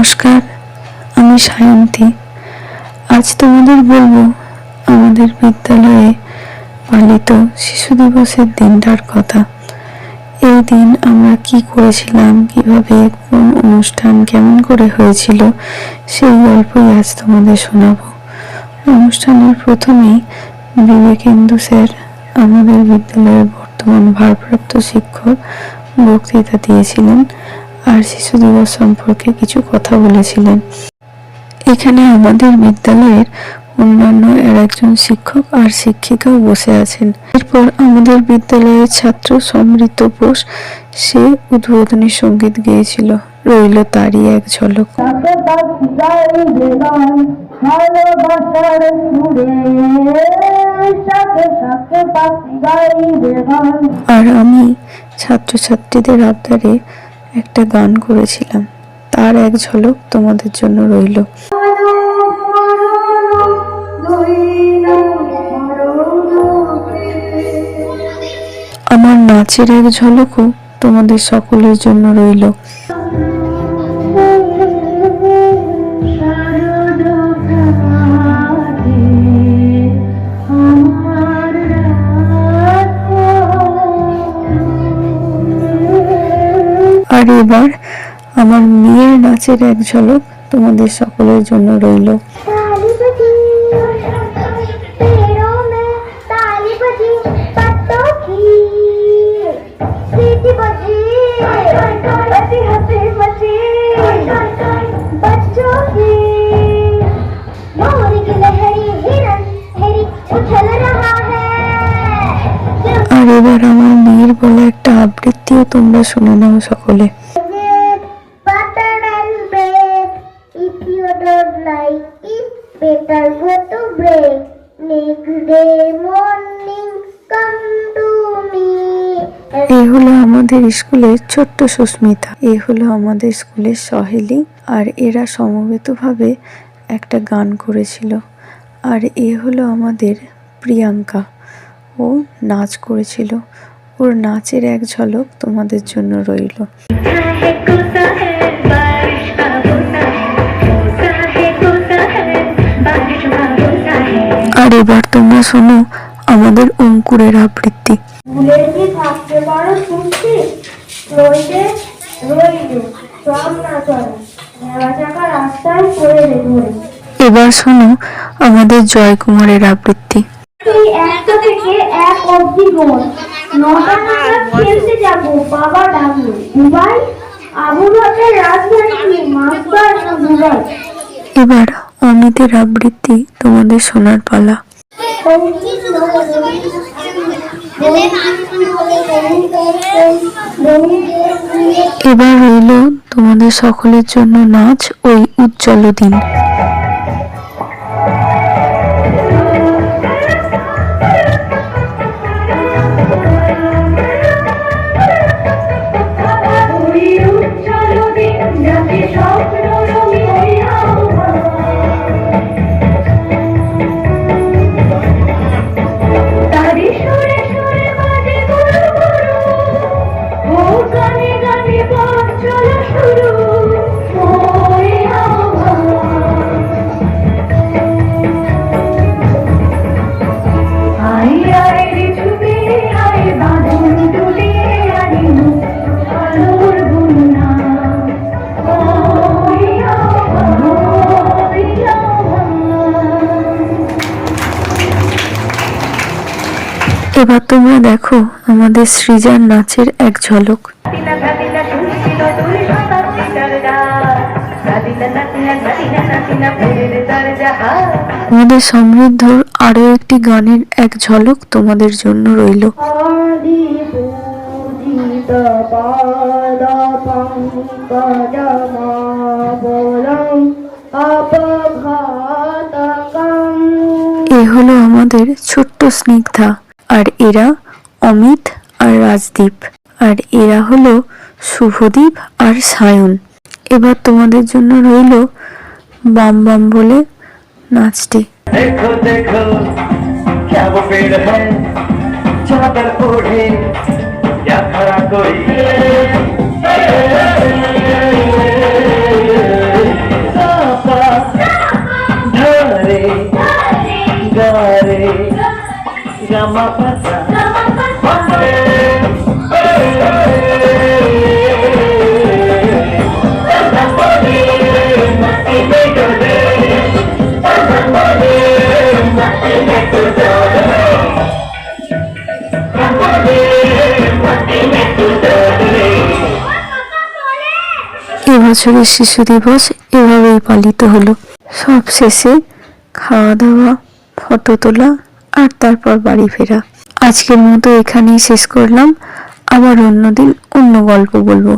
নমস্কার, আমি সায়ন্তী। আজ তোমাদের বলবো আমাদের বিদ্যালয়ে পালিত শিশু দিবসের দিনটার কথা। এই দিন আমরা কি করেছিলাম, কিভাবে, কোন অনুষ্ঠান কেমন করে হয়েছিল, সেই গল্পই আজ তোমাদের শোনাবো। অনুষ্ঠানের প্রথমেই বিবেকেন্দু স্যার, আমাদের বিদ্যালয়ের বর্তমান ভারপ্রাপ্ত শিক্ষক, বক্তৃতা দিয়েছিলেন আর শিশু দিবস সম্পর্কে কিছু কথা বলেছিলেন। এখানে আমাদের বিদ্যালয়ের অন্যান্য একজন শিক্ষক আর শিক্ষিকাও বসে আছেন। এরপর আমাদের বিদ্যালয়ের ছাত্র সমৃদ্ধ বোস, সে উদ্বোধনী সঙ্গীত গেয়েছিল। রইল তারই এক ঝলক। আর আমি ছাত্রছাত্রীদের আবদারে একটা গান করেছিলাম, তার এক ঝলক তোমাদের জন্য রইল। আমার নাচের এক ঝলকও তোমাদের সকলের জন্য রইল। আর এবার আমার মেয়ের নাচের এক ঝলক তোমাদের সকলের জন্য রইল। আর এবার আমার মেয়ের বলে একটা আবৃত্তিও তোমরা শুনে নাও সকলে। এই হলো আমাদের স্কুলের ছোট্ট সুস্মিতা, এই হলো আমাদের স্কুলের সহেলি, আর এরা সমবেতভাবে একটা গান করেছিল। আর এ হলো আমাদের প্রিয়াঙ্কা, ও নাচ করেছিল। ওর নাচের এক ঝলক তোমাদের জন্য রইল। আর এবার তোমরা শোনো আমাদের অঙ্কুরের আবৃত্তি। এবার শোনো আমাদের জয় কুমারের আবৃত্তি। এবার অমিতের আবৃত্তি তোমাদের শোনার পালা। এবার রইল তোমাদের সকলের জন্য নাচ ওই উজ্জ্বল দিন। এবার তোমরা দেখো আমাদের সৃজার নাচের এক ঝলক। আমাদের সমৃদ্ধর আরো একটি গানের এক ঝলক তোমাদের জন্য রইল। এ হলো আমাদের ছোট্ট স্নিগ্ধা, আর এরা অমিত আর রাজদীপ, আর এরা হলো শুভদীপ আর সায়ন। এবার তোমাদের জন্য রইল বাম বাম বলে নাচটি। দেখো দেখো क्या वो पेड़ है चादर ओढ़े या खड़ा कोई এবছরের শিশু দিবস এভাবেই পালিত হলো। সব শেষে খাওয়া দাওয়া, ফটো তোলা আর তারপর বাড়ি ফেরা। আজকের মতো এখানেই শেষ করলাম। আবার অন্যদিন অন্য গল্প বলবো।